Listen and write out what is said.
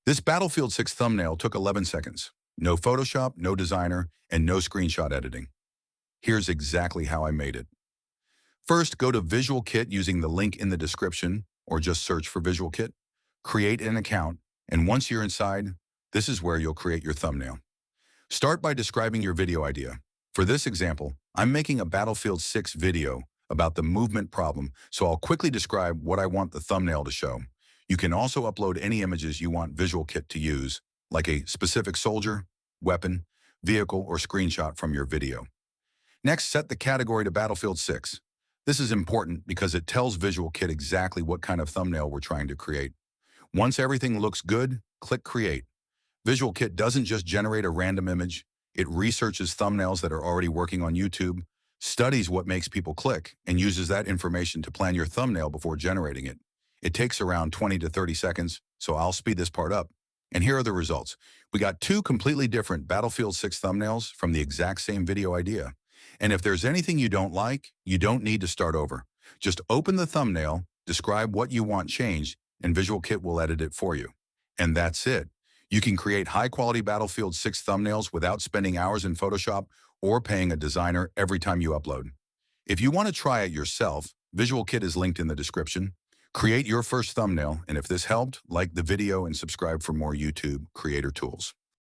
This Battlefield 6 thumbnail took 11 seconds. No Photoshop, no designer, and no screenshot editing. Here's exactly how I made it. First, go to VisualKit using the link in the description, or just search for VisualKit. Create an account, and once you're inside, this is where you'll create your thumbnail. Start by describing your video idea. For this example, I'm making a Battlefield 6 video about the movement problem, so I'll quickly describe what I want the thumbnail to show. You can also upload any images you want VisualKit to use, like a specific soldier, weapon, vehicle, or screenshot from your video. Next, set the category to Battlefield 6. This is important because it tells VisualKit exactly what kind of thumbnail we're trying to create. Once everything looks good, click Create. VisualKit doesn't just generate a random image, it researches thumbnails that are already working on YouTube, studies what makes people click, and uses that information to plan your thumbnail before generating it. It takes around 20 to 30 seconds, so I'll speed this part up. And here are the results. We got two completely different Battlefield 6 thumbnails from the exact same video idea. And if there's anything you don't like, you don't need to start over. Just open the thumbnail, describe what you want changed, and VisualKit will edit it for you. And that's it. You can create high-quality Battlefield 6 thumbnails without spending hours in Photoshop or paying a designer every time you upload. If you want to try it yourself, VisualKit is linked in the description. Create your first thumbnail, and if this helped, like the video and subscribe for more YouTube creator tools.